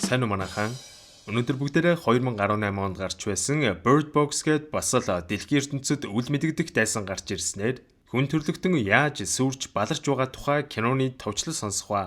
Сайн уу манайхан. Өнөөдөр бүгдээрээ 2018 онд гарч байсан Bird Box гээд бас л дэлхийн ертөнцид үл мэдэгдэх дайсан гарч ирснээр хүн төрлөختөн яаж сүрж баларч байгаа тухай киноны товчлол сонсох ба.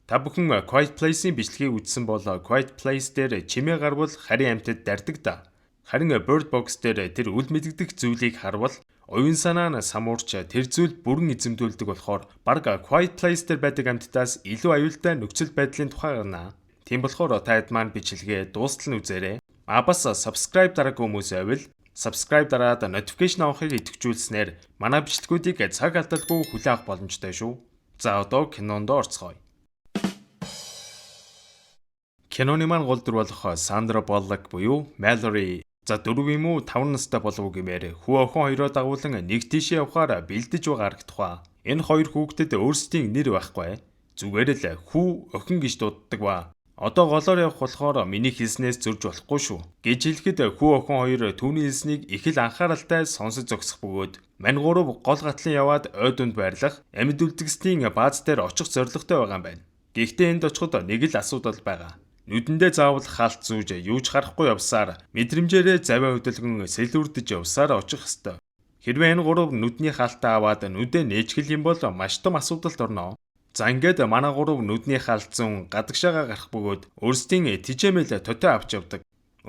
Та бүхэн Quiet Place-ийн бичлэгийг үзсэн бол Quiet Place дээр чимээ гарвал харийн амьтад дарддаг да. Харин Bird Box дээр тэр үл мэдэгдэх зүйлийг харвал оюун санаа нь самуурч тэр зүйл бүрэн эзэмдүүлдэг болохоор баг Quiet Place дээр байдаг амьтдаас илүү аюултай нөхцөл байдлын тухай гарна. Тийм болохоор таад маань бичлэгээ дуустал нь үзээрэй. Бас subscribe дараагүй хүмүүс байвал subscribe дараад notification авахыг идэвхжүүлснээр манай бичлэгүүдийг цаг алдалгүй хүлээн авах боломжтой шүү. За одоо кинонд орцгоё. Киноны маань гол дүр болох Сандра Боллок буюу Mallory за 4 юм уу 5 настай болов гэмээр хүү охин хоёроо дагуулan нэг тийшээ явахаар бэлдэж байгаа харагдах ба. Энэ хоёр хүүхдэд өөрсдийн нэр байхгүй. Зүгээр л хүү охин гэж дууддаг ба. Одоо голоор явах болохоор миний хэлснээс зөрж болохгүй шүү. Гэж хэлэхэд хүү охин хоёр түүний хэлснийг их л анхааралтай сонсож зогсох бөгөөд мань гурав гол гатлан яваад ойд үнд байрлах амьд үлдгэсний бааз дээр очих зорилготой байгаа юм байна. Гэхдээ энд очиход нэг л асуудал байгаа. Нүдэндээ заавал хаалт зүүж юуж харахгүй явсаар мэдрэмжээрээ завиа хөдөлгөн сэлүүрдэж явсаар очих ёстой. Хэрвээ энэ гурав нүдний хаалтаа аваад нүдээ нээжгэл юм бол маш том асуудалд орно. За ингээд манай гурав нүдний хаалцсан гадагшаага гарах бөгөөд өөрсдийн тижээмэл төтөө авч явдаг.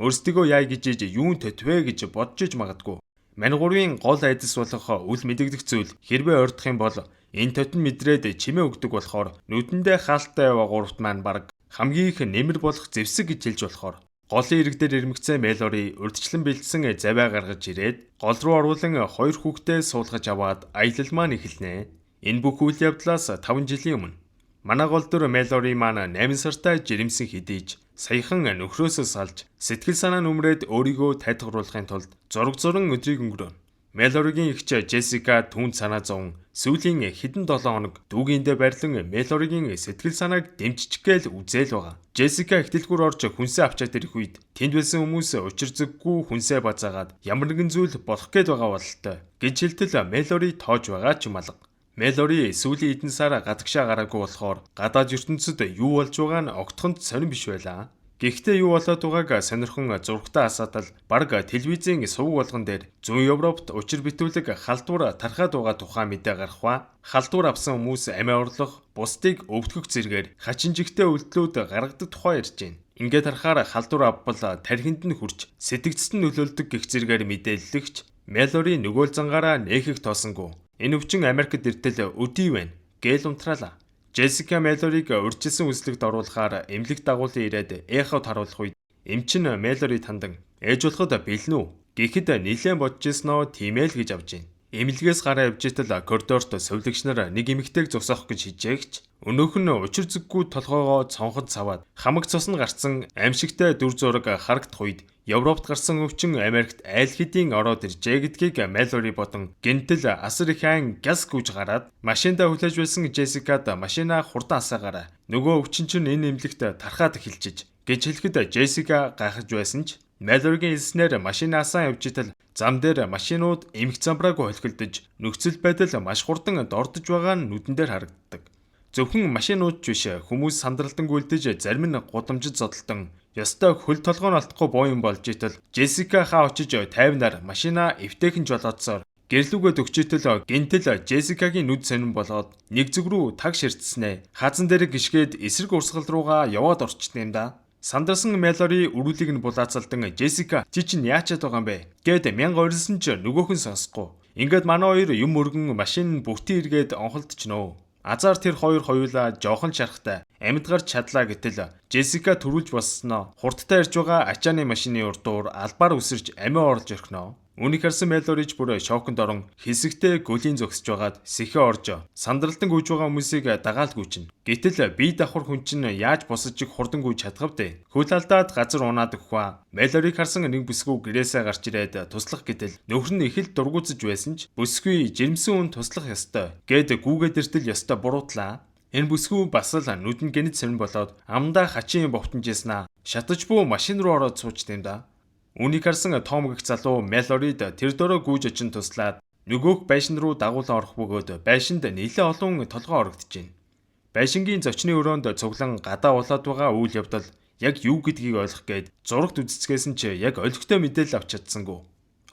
Өөрсдийгөө яа гэж юун төтвэ гэж бодож иж магадгүй. Мань гурвын гол айдас болох үл мэдэгдэх зүйл хэрвээ ойрдох юм бол энэ төтөн мэдрээд чимээ өгдөг болохоор нүдэндээ хаалттай яваа гуравт маань баг хамгийн их нэмэр болох зэвсэг гэж хэлж болохоор голын ирэг дээр ирмэгцээ Mallory урдчлан бэлдсэн завиа гаргаж ирээд гол руу оруулан хоёр хүүхдээ суулгаж аваад аялал маань эхэлнэ. Энэ бүх үйл явдлаас 5 жилийн өмнө манай гол дүр Mallory маань 8 сартай жирэмсэн хэдийж саяхан нөхрөөсөө салж сэтгэл санаа нүмрээд өөрийгөө тайлгаруулахын тулд зураг өдрийг өнгөрөв. Mallory-гийн эгч Jessica түүнд санаа зовн сүүлийн хэдэн 7 хоног дүүгийндээ барьлан Mallory-гийн сэтгэл санааг дэмжчих гээл үзэл байгаа. Jessica ихтэлгүүр орж хүнсээ авчаад ирэх үед тэнд байсан хүмүүс учир зүггүй хүнсээ базаагаад ямар нэгэн зүйл болох гээд байгаа бололтой. Гэж хэлтэл Mallory тоож байгаа ч юм алга. Mallory сүүлийн эдэн сар гадагшаа гараагүй болохоор гадаад ертөнцид юу болж байгаа нь огтхонд сонирн биш байлаа. Гэхдээ юу болоод байгааг сонирхон зургтаа асаатал баг телевизийн сувг болгон дээр зүүн Европт учир битүүлэг халдвар тархаад байгаа тухай мэдээ гарах ба халдвар авсан хүмүүс амиа орлох, бусдыг өвдгөх зэргээр хачин жигтэй үйлдэлүүд гаргадаг тухай ярьж байна. Ингээд харахаар халдвар авбал тархинд нь хүрч сэтгцэд нь нөлөөлдөг гэх зэргээр мэдээлэлэгч Mallory нөгөө зангаараа нээхийг тоосонгүй. Энэ өвчин Америкт иртэл өдий байна. Гээл унтраалаа. Jessica Mallory-г урьдчилсан үзлэгт оруулахаар эмнэлэг дагуулын ирээд эхот харуулах үед эмчин Mallory тандан ээж болоход бэлэн үү? Гэхэд нилээн бодож ирсноо тийм ээ л гэж авж байна. Эмнэлгээс гараа явж итэл коридорт совилогч нар нэг эмэгтэйг зогсоох гэж хижээгч өнөөх нь учир зүггүй толгоогоо цонход цаваад хамаг цус нь гарцсан аимшигтай дүр зураг харагдах үед Европт гарсан өвчин Америкт айл хэдийн ороод иржээ гэдгийг Mallory бодон гэнтэл асар их айн гяс гүйж гараад машиндаа хүлээж байсан Jessica-д машинаа хурдан асаагаараа нөгөө өвчин чинь энэ эмнэлэгт тархаад эхэлжиж гэж хэлэхэд Jessica гайхаж байсан ч Mallory-гийн хэлснээр машинаа асаан явж итэл зам дээр машинууд эмх замбраагүй холхилдож нөхцөл байдал маш хурдан дордож байгаа нь нүдэн дээр харагддаг. Зөвхөн машинууд ч биш хүмүүс сандралдан гүйлдэж зарим нь гудамжид зодтолтон ёстой хөл толгой нь алдахгүй боо юм болж итэл Jessica хаа очиж тайвнаар машинаа эвтэйхэн жолоодсоор гэрлүүгээ төгчөтөл гинтэл Jessica-гийн нүд сонирн болоод нэг зүг рүү таг ширтснэ. Хазан дээр гიშгээд эсрэг урсгал руугаа яваад орчсон юм да. Сандарсан Mallory өрүүлийг нь булаацалдан Jessica чи чинь яачаад байгаа юм бэ гэд мянга орилсон ч нөгөөх нь сонсохгүй. Ингээд манай хоёр юм өргөн машин бүтэн эргээд онхолдчихноо. Азар тэр хоёр хоёулаа жоохон шарахтай амьд гарч чадлаа гэтэл Jessica төрүүлж боссноо. Хурдтай ирж байгаа ачааны машины урдуур албаар үсэрч амиа орлож өрхнөө. Үүнийг харсан Mallory ч бүр шоконд орон хэсэгтээ гөлийн зогсож байгаад сэхэ орж сандралтан гүйж байгаа хүмүүсийг дагаал гүйчин. Гэтэл бие давхар хүн чинь яаж босож их хурдан гүйж чадах вэ? Хөл алдаад газар унаад өгөхөө. Mallory харсан нэг бүсгүй гэрээсээ гарч ирээд туслах гэтэл нөхөр нь их л дургуутсаж байсан ч бүсгүй жирэмсэн хүн туслах ёстой гэд гүүгээд иртэл ёстой буруутлаа. Энэ бүсгүй бас л нүдэнд гэнэт сонирн болоод амдаа хачин бовтонжсэн шатаж буу машин руу ороод суучт юм да. Үүнийг харсан Том гэх залуу Mallory-д тэр дөрөө гүйж очин туслаад нөгөөх байшин руу дагуулan орох бөгөөд байшинд нэлээд олон толгой орогдож байна. Байшингийн зочны өрөөнд цуглан гадаа улаад байгаа үйл явдал яг юу гэдгийг ойлгох гээд зурагт үзэцгээсэн ч яг олигтой мэдээлэл авч чадсангүй.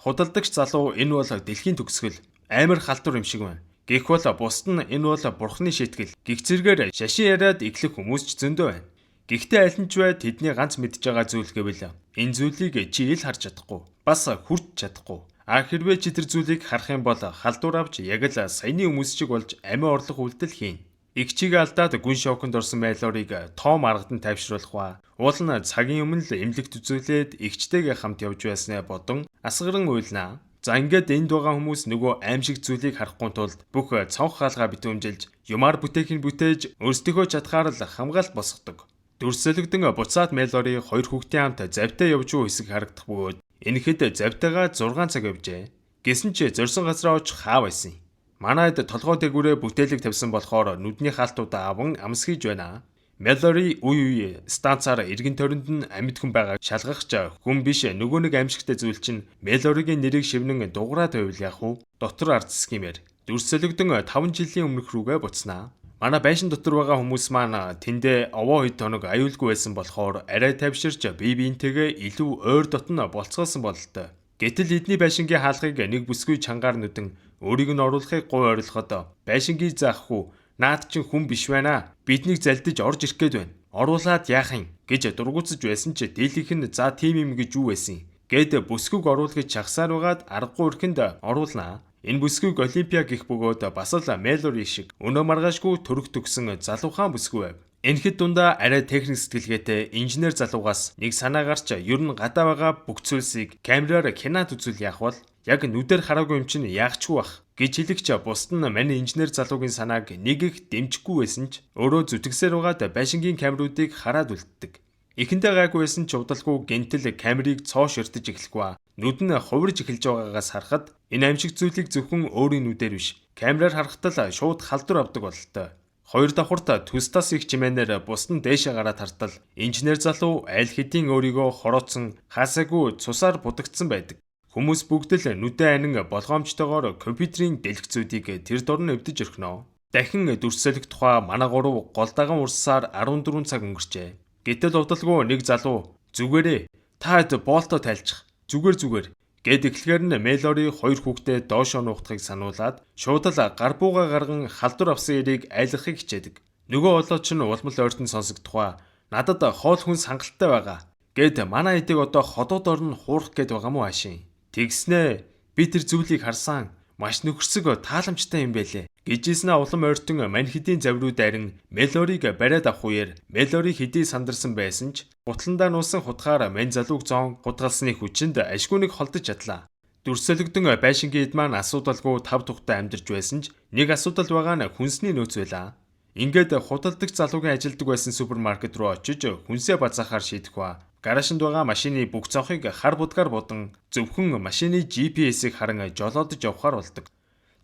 Худалдагч залуу энэ бол дэлхийн төгсгөл, амар халдвар юм шиг байна. Гэх бол бусд нь энэ бол бурхны шийтгэл. Гих зэргээр шашин яриад иглэх хүмүүс ч зөндөө байна. Гэхдээ аль нь ч бай тэдний ганц мэдж байгаа зүйл гэвэл энэ зүйлийг чи ил харж чадахгүй, бас хүрч чадахгүй. Хэрвээ чи тэр зүйлийг харах юм бол халдвар авч яг л саяны хүмүүс шиг болж амиа орлох үйлдэл хийн. Их чиг алдаад гүн шоконд орсон Мэлорийг том аргадан тайвшруулах ба уул нь цагийн өмнө л эмнэлэгт үзүүлээд эгчтэйгээ хамт явж байснаа бодон асгаран уйлнаа. За ингээд энд байгаа хүмүүс нөгөө аимшиг зүйлийг харахгүй тулд бүх цонх хаалгаа битүүмжилж юмар бүтээгийг бүтээж өөрсдийнхөө чадхаар л хамгаалт босгодог. Дүрсэлэгдэн буцаад Мэлори хоёр хүүхдийн хамт завтай явж буй хэсэг харагдах бөгөөд энэхэд завтайгаа 6 цаг явжээ. Гэсэн чи зорьсон газраа очих хаа байсан юм. Манайд толгой дээгүүрээ бүтээлэг тавьсан болохоор нүдний хаалтуудаа аван амсгийж байна. Мэлори үе станцаар эргэн тойронд нь амьд хүн байгааг шалгахч хүн биш нөгөө нэг аимшигтай зүйл чинь Мэлоригийн нэрийг шивнэн дуурайд байвал яах вэ? Дотор ардсах юмэр. Дүрсэлэгдэн 5 жилийн өмнөх рүүгээ буцнаа. Манай байшин дотор байгаа хүмүүс маань тэндээ овоо хэд хоног аюулгүй байсан болохоор арай тавьширч бие биентэйгээ илүү ойр дотн болцгоосон бололтой. Гэтэл эдний байшингийн хаалгыг нэг бүсгүй чангаар нүдэн өөрийг нь оруулахыг гой ойрлоход байшингийн заахгүй наад чин хүн биш байна. Биднийг залдиж орж ирэх гээд байна. Оруулаад яах юм гэж дургуутсаж байсан ч дийлийнх нь за тийм юм гэж юу байсан. Гэд бүсгүйг оруулахыг чагсаар байгаад аргагүй өрхөнд оруулнаа. Энэ бүсгүйг Олимпиа гэх бөгөөд бас л Мэлори шиг өнөө маргаашгүй төрөх төгсөн залуухан бүсгүй байв. Энэхэд дундаа арай техник сэтгэлгээтэй инженер залуугаас нэг санаа гарч ер нь гадаа байгаа бүх зүйлсийг камераар кинод үзүүл яах бол яг нүдээр хараагүй юм чинь яахчгүй бах гэж хэлэгч бусд нь манай инженер залуугийн санааг нэг их дэмжихгүй байсан ч өөрөө зүтгэсээр байгаад байшингийн камеруудыг хараад үлддэг. Эхэндээ гайгүй байсан ч удалгүй гентэл камерыг цоо ширтэж эхлэхгүй. Нүд нь хувирж эхэлж байгаагаас харахад энэ аимшиг зүйлийг зөвхөн өөрийн нүдээр биш камераар харахад л шууд халдвар авдаг бололтой. Хоёр давхарт төстас их чимээнээр бусд нь дээшээ гараад хартал инженер залуу аль хэдийн өөрийгөө хорооцсон хаасаагүй цусаар будагдсан байдаг. Хүмүүс бүгд л нүдэн анин болгоомжтойгоор компьютерийн дэлгэцүүдийг тэр дор нь өвдөж өрхнөө. Дахин дүрсэлэх тухай манай гурав гол даган урсаар 14 цаг өнгөрчээ. Гэтэл удалгүй нэг залуу зүгээрээ та болтоо тайлчих зүгээр гэд эхлэхээр нь Мэлори хоёр хүүхдээ доошоо нуухтахыг сануулад шууд л гар бууга гарган халдвар авсан ярийг айлгахыг хичээдэг. Нөгөө олооч нь улмал ойртон сонсогдохва надад хоол хүн сангалттай байгаа гэд манай эдэг одоо ходоод орн хуурах гээд байгаа мó хаашийн. Тэгснэ би тэр зүйлийг харсан маш нөхөрсөг тааламжтай юм байлээ. Гэжсэн улам ойртон мань хэдийн заврууд арин Мэлорийг бариад авах үеэр Мэлори хэдий сандарсан байсан ч гутландаа нуусан хутгаар мань залууг зоон хутгалсны хүчинд ашгүй нэг холдож чадлаа. Дүрсэлэгдэн байшингийн эд маань асуудалгүй тав тухтай амьдарч байсан ч нэг асуудал байгаа нь хүнсний нөөц байлаа. Ингээд худалдагч залуугийн ажилдаг байсан супермаркет руу очиж хүнсээ базаахаар шийдэх ба гаражинд байгаа машины бүх цонхыг хар будгаар бодон зөвхөн машины GPS-ийг харан жолоодож явахаар болдог.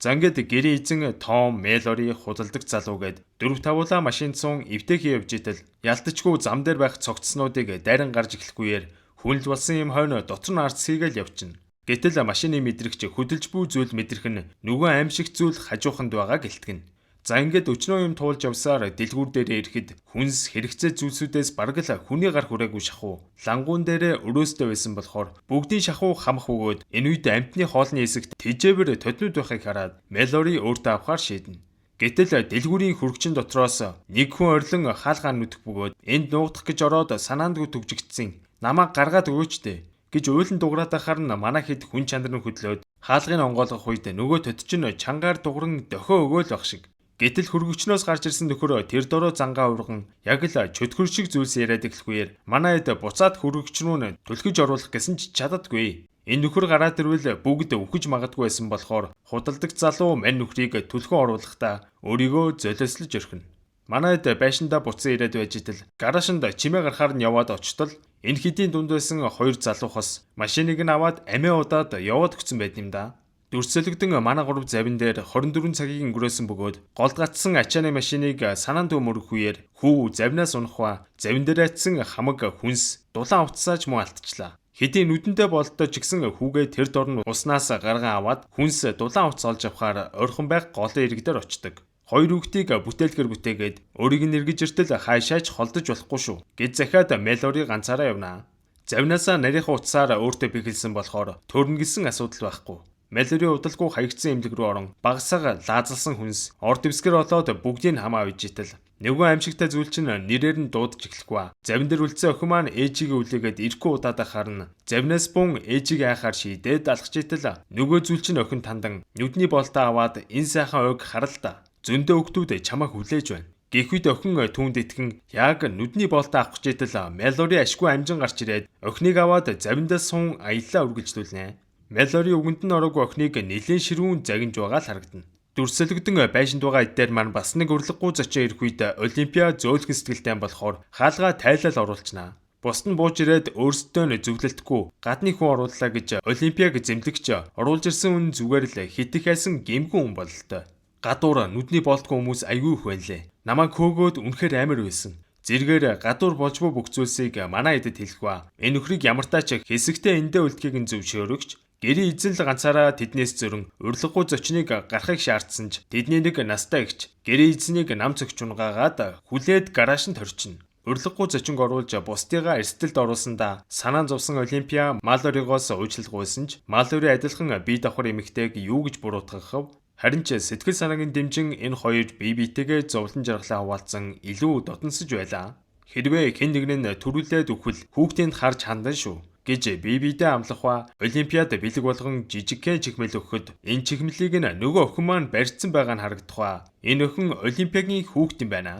За ингээд гэрээ эзэн Том Мэлори худалдагч залуу гээд 4-5 машин цун эвтэйхий явж итэл ялтчгүй зам дээр байх цогцснуудыг дайран гарч эхлэхгүйгээр хүнл болсон юм хойно дотор нь арцхийгээл явчихна. Гэтэл машины мэдрэгч хөдөлж буй зүйл мэдрэх нь нөгөө аимшиг зүйл хажууханд байгаа гэлтгэн. За ингээд өчнөө юм туулж явсаар дэлгүүр дээрээ ирэхэд хүнс хэрэгцээ зүйлсүүдээс бараг л хүний гар хүрээгүй шахуу лангуун дээрээ өрөөстэй байсан болохоор бүгдийн шахуу хамах бөгөөд энэ үед амтны хоолны хэсэгт тэжээвэр тоднууд байхыг хараад Мэлори өөртөө авахар шийднэ. Гэтэл дэлгүүрийн хүргчин дотроос нэг хүн орилон хаалгаа нүдэх бөгөөд энд нуугдах гэж ороод санаандгүй төвжигдсэн намайг гаргаад өгөөч дээ гэж уйлан дуграад ахаар нь манай хэд хүн чанар нь хөдлөөд хаалгыг онгойлгох үед нөгөө төд чинь чангаар дугран дохио өгөөл байх шиг. Гэтэл хөргөчнөөс гарч ирсэн нөхөр тэр дороо зангаа урган яг л чөтгөр шиг зүйлс яриад эхлэхгүйэр манай хэд буцаад хөргөч рүү нь түлхэж оруулах гэсэн ч чаддаггүй. Энэ нөхөр гараад ирвэл бүгд өвхөж магадгүй байсан болохоор худалдагч залуу мань нөхрийг түлхэн оруулахдаа өөрийгөө золиослож өрхнө. Манай хэд байшиндаа буцан ирээд байж итэл гаражинд чимээ гарахаар нь яваад очтол энэ хэдийн дунд байсан хоёр залуухас машиныг нь аваад амиа удаад яваад өгсөн байд юм да. Дүрсэлэгдэн манай гурав завин дээр 24 цагийг өнгөрөөсөн бөгөөд голдгацсан ачааны машиныг санаанд өмөрөх үеэр хүү завнаас унахва завин дээр атсан хамаг хүнс дулаан утсааж муу алтчлаа. Хэдийн нүдэндээ бололтой ч гисэн хүүгээ тэр дор нь уснаас гарган аваад хүнс дулаан утас олж авахаар ойрхон байх голын ирэг дээр очдог. Хоёр хүүхдийг бүтээлгээр бүтээгээд өөрийг нь эргэж иртэл хаашаач холдож болохгүй шүү гэж захиад Мэлори ганцаараа явна. Завнаасаа нарийнхаа утсаар өөртөө бэхэлсэн болохоор төрнө гэсэн асуудал байхгүй. Мэлори удалгүй хаягдсан эмнэлэг рүү орон багасаа лаазалсан хүнс орд дэвсгэр олоод бүгдийг хамаа үйж итэл нөгөө амьшигтай зүйл чинь нэрээр нь дуудаж эхлэхгүй. Завин дээр үлдсэн охин маань ээжигээ үлээгээд ирэхгүй удаад харна. Завнаас бун ээжигээ айхаар шийдээд алхаж итэл нөгөө зүйл чинь охин тандан нүдний болтоо аваад энэ сайхан ойг харалта. Зөндөө өгтүүд чамайг хүлээж байна. Гэхүйд охин түүнд итгэн яг нүдний болтоо авах гэж итэл Мэлори ашгүй амжин гарч ирээд охиныг аваад завиндаас сун аяллаа үргэлжлүүлнэ. Мэлори үгэнд нь ороогүй охиныг нэлээд ширүүн загинж байгаа л харагдана. Дүрсэлгдэн байшинд байгаа эдээр маань бас нэг урлаггүй зочио ирэх үед Олимпиа зөөлхөн сэтгэлтэй болохоор хаалгаа тайлал оруулчнаа. Бусд нь бууж ирээд өөрсдөө нь зөвлөлтгүй гадны хүн орууллаа гэж Олимпиаг зэмлэгч оруулж ирсэн үн зүгээр л хитэх айсан гэмгэн хүн бололтой. Гадуур нүдний болтгүй хүмүүс аягүй их байлээ. Намайг хөөгөөд үнэхээр амар байсан. Зэргээр гадуур болжгүй бүх зүйлсийг манай эдэд хэлэхгүй. Энэ нөхрийг ямартаач хэсэгтээ эндээ үлдэхийг нь зөвшөөрөгч. Гэрийн эзэн л ганцаараа тэднээс зөрөн урилгагүй зочныг гарахыг шаардсан ч тэдний нэг настай эгч гэрийн эзнийг нам цогч унгаагаад хүлээд гараашнд хорчно. Урилгагүй зочинг оруулж бусдыгаа эрсдэлд оруулсандаа санаан зовсон Олимпиа Мэлоригоос уучлалгүйсэн ч Мэлори адилхан бие давхар эмэгтэйг юу гэж буруутгах вэ? Харин ч сэтгэл санаагийн дэмжин энэ хоёр бие биетэйгээ зовлон жаргалаа хуваалцсан илүү дотносож байлаа. Хэрвээ хэн нэг нь төрүүлээд өгвөл хүүхдийн харж хандан шүү гэж бие биедээ амлах ба Олимпиад бэлэг болгон жижигхэн чихмэл өгөхөд энэ чихмэлийг нь нөгөө охин маань барьцсан байгаа нь харагдах ба энэ охин Олимпиагийн хүүхэд юм байна.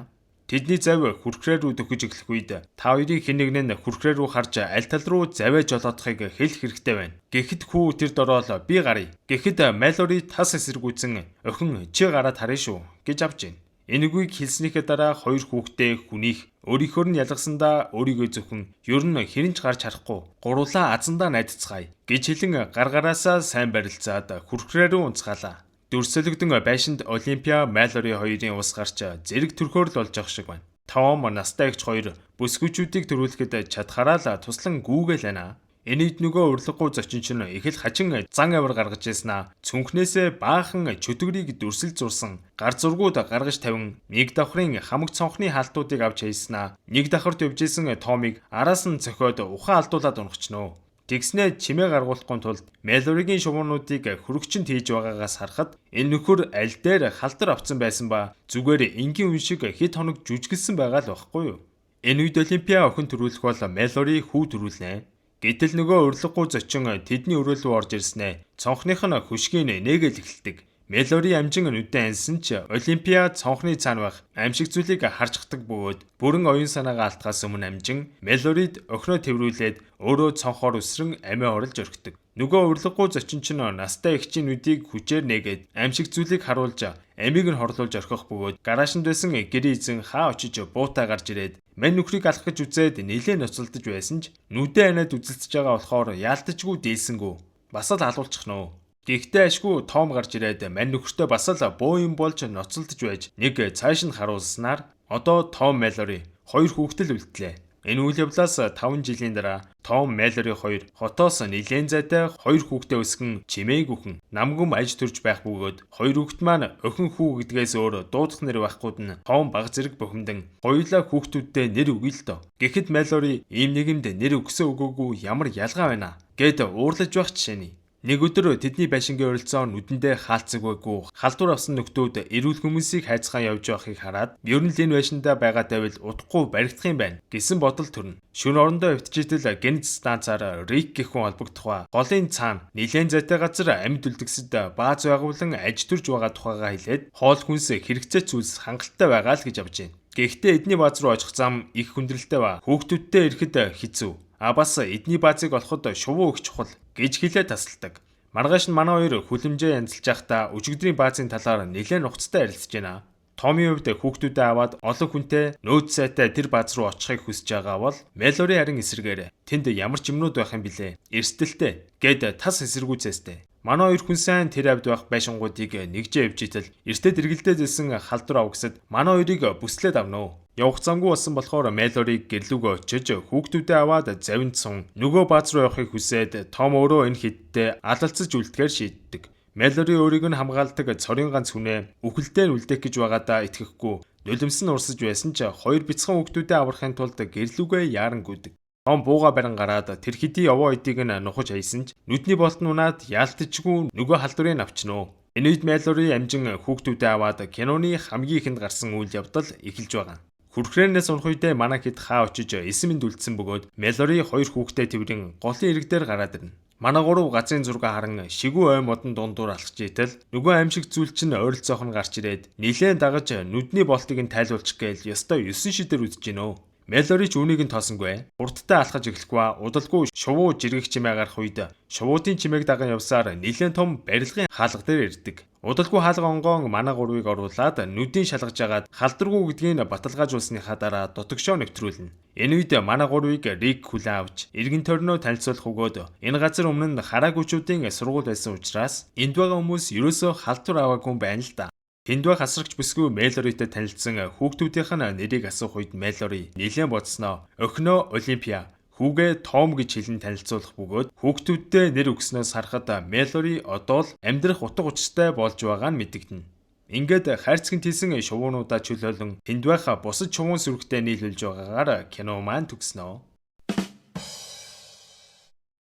Тэдний зав хүрхрээ рүү дөхөж эхлэх үед та хоёрын хэн нэг нь хүрхрээ рүү харж аль тал руу завэж жолоодохыг хэлэх хэрэгтэй байна. Гэхэд хүү тэр дороо би гарыг. Гэхэд Мэлори тас эсэргүүцэн охин чи гараад харъя шүү гэж авч ийн. Энэгийг хэлснийхээ дараа хоёр хүүхдээ хүнийх өөрийнхөө нь ялгасандаа өөрийгөө зөвхөн ер нь хэрэнч гарч харахгүй гурлаа азандаа найдацгаая гэж хэлэн гаргараасаа сайн барилцаад хүрхрээ рүү унцгаалаа. Дүрсэлгдэн байшинд Олимпиа Мэлори хоёрын ус гарч зэрэг төрхөөр л болж явах шиг байна. Том настай эгч хоёр бүсгүйчүүдийг төрүүлэхэд чадхаараа л туслан гүүгээл байна. Энийд нөгөө урилгагүй зочин чинь их л хачин зан авир гаргаж яснаа цүнхнээсээ баахан чөтгөрийг дүрсэл зурсан гар зургууд гаргаж тавин нэг давхрын хамаг цонхны хаалтуудыг авч хайснаа нэг давхарт явжсэн Томыг араас нь цохиод ухаан алдуулаад унахчнөө. Тэгснээ чимээ гаргуулахгүй тулд Мэлоригийн шувуунуудыг хөрөгчөнд хийж байгаагаас харахад энэ нөхөр аль дээр халдар авцсан байсан ба зүгээр энгийн үн шиг хэд хоног жүжиглсэн байгаа л байхгүй юу. Энэ үед Олимпиа охин төрүүлэх бол Мэлори хүү төрүүлнэ. Гэтэл нөгөө урилгагүй зочин тэдний өрөөл рүү орж ирснэ. Цонхных нь хөшгийн нээгээл эхэлдэг. Мэлори амжин нүдэн ансан ч Олимпиа цонхны цаана байх амьшиг зүйлийг харждаг бөгөөд бүрэн оюун санаагаа алдахаас өмнө амжин Мэлорид охиноо тэврүүлээд өөрөө цонхоор өсрөн амиа оруулж орхидог. Нөгөө урилгагүй зочин чинь настай эгчийн нүдийг хүчээр нээгээд амьшиг зүйлийг харуулж амийг нь хорлуулж орхих бөгөөд гараашнд байсан гэрийн эзэн хаа очиж буутаа гарч ирээд мань нөхрийг алах гэж үзээд нэлээд ноцолдож байсан ч нүдэн анаад үзэлцэж байгаа болохоор яалтчгүй дийлсэнгүү. Бас л алуулчих нөө. Гэхдээ ашгүй Том гарч ирээд мань нөхөртөө бас л боо юм болж ноцолдож байж нэг цааш нь харуулснаар одоо Том Мэлори хоёр хүүхдэл үлдлээ. Энэ үйл явдлаас 5 жилийн дараа Том Мэлори хоёр хотоос нэлээд зайтай хоёр хүүхдээ өсгөн чимээг үхэн намгүм аж төрж байх бөгөөд хоёр хүүхэд маань охин хүү гэдгээс өөр дуудах нэр байхгүйд нь Том баг зэрэг бухимдан хоёулаа хүүхдүүддээ нэр өгье л доо. Гэхэд Мэлори ийм нэгэнд нэр өгсөн өгөөгүй ямар ялгаа байна гэд уурлаж байх жишээний. Нэг өдөр тэдний байшингийн ойролцоон нүдэндээ хаалцаг байггүй халдвар авсан нөхдүүд эрүүл хүмүүсийг хайцгаан явж байгаахыг хараад ер нь л энэ байшиндаа байгаа тавил утгагүй баригдах юм байна гэсэн бодол төрнө. Шөнө орондоо өвтжидэл гэнэт станцаар Рик гэх хүн холбогдох ба голын цаана нэлээд зайтай газар амьд үлдгэсэд бааз байгуулан аж төрж байгаа тухайгаа хэлээд хоол хүнс хэрэгцээ зүйлс хангалттай байгаа л гэж авч байна. Гэхдээ эдний бааз руу очих зам их хүндрэлтэй ба хүүхдүүдтэй ирэхэд хэцүү. Бас эдний баазыг олоход шувуу их чухал гэж хэлээ тасалдаг. Маргааш нь манай хоёр хүлэмжээ янзалж байхдаа өчигдрийн баазын талаар нэлээд нухацтай ярилцж байна. Томийн хувьд хүүхдүүдээ аваад олон хүнтэй нөөц сайтай тэр бааз руу очихыг хүсэж байгаа бол Мэлори харин эсрэгээр тэнд ямар ч юмнууд байх юм билээ. Эрсдэлтэй гэд тас эсэргүүцээстэй. Манай хоёр хүн сайн тэр авд байх байшингуудыг нэгжээ явж итэл эртэд эргэлдээд зэлсэн халдвар авгасад манай хоёрыг бүслээд авнаа. Явах замгүй болсон болохоор Мэлориг гэрлүүгөө очиж хүүхдүүдээ аваад завинд сун нөгөө бааз руу явахыг хүсээд Том өөрөө энэ хідтэй алалцаж үлдэхээр шийддэг. Mallory өөрийг нь хамгаалдаг цорын ганц хүнээ үхэлдээ нь үлдээх гэж байгаадаа итгэхгүй нулимс нь урсаж байсан ч хоёр бяцхан хүүхдүүдээ аврахын тулд гэрлүүгээ яарангүйдэг. Том бууга барин гараад тэр хэдий овоо эдийг нь нухаж хайсан ч нүдний болт нунаад яалтчгүй нөгөө халдварыг авчнаа. Энэ үед Mallory амжин хүүхдүүдээ аваад киноны хамгийн ихэнд гарсан үйл явдал эхэлж байгаа. Хүрхрээнээс унах үедээ манай хэд хаа очиж эсэмэнд үлдсэн бөгөөд Mallory хоёр хүүхдээ тэрвэрийн голын ирэг дээр гараад ирнэ. Манай гурав газрын зураг харан шигүү ой модон дундуур алхаж итэл нөгөө аимшиг зүйл чинь ойролцоох нь гарч ирээд нилээн дагаж нүдний болтыг нь тайлуулчих гээл ёстой 9 шидээр үзэж гинөө. Mallory ч үүнийг нь тоосонгүй. Хурдтай алхаж эхлэхгүй удалгүй шувуу жиргэх чимээ гарах үед шувуудын чимээг даган явсаар нилээн том барилгын хаалга дээр ирдэг. Удалгүй хаалга онгоон манай гурвыг оруулаад нүдийн шалгаж агаад халдваргүй гэдгийг баталгаажуулсныхаа дараа дутагшоо нэвтрүүлнэ. Энэ үед манай гурвыг Рик хүлээн авч эргэн тойрноо танилцуулах өгөөд энэ газар өмнө нь хараагүйчүүдийн сургууль байсан учраас энд байгаа хүмүүс ерөөсөө халдвар аваагүй юм байна л да. Тэнд байх асрагч бүсгүй Malloryтэй танилцсан хүүхдүүдийнх нь нэрийг асуух үед Mallory нэлээд бодсноо охиноо Олимпиа хүүгээ Том гэж хэлэн танилцуулах бөгөөд хүүхдүүдтэй нэр өгснөөс харахад Mallory одоо л амьдрах утга учиртай болж байгаа нь мэдэгдэнэ. Ингээд хайрцагт хийсэн шувуунуудаа чөлөөлөн тэнд байх бусад шувуун сүрэгтэй нийлүүлж байгаагаар кино маань төгснөө.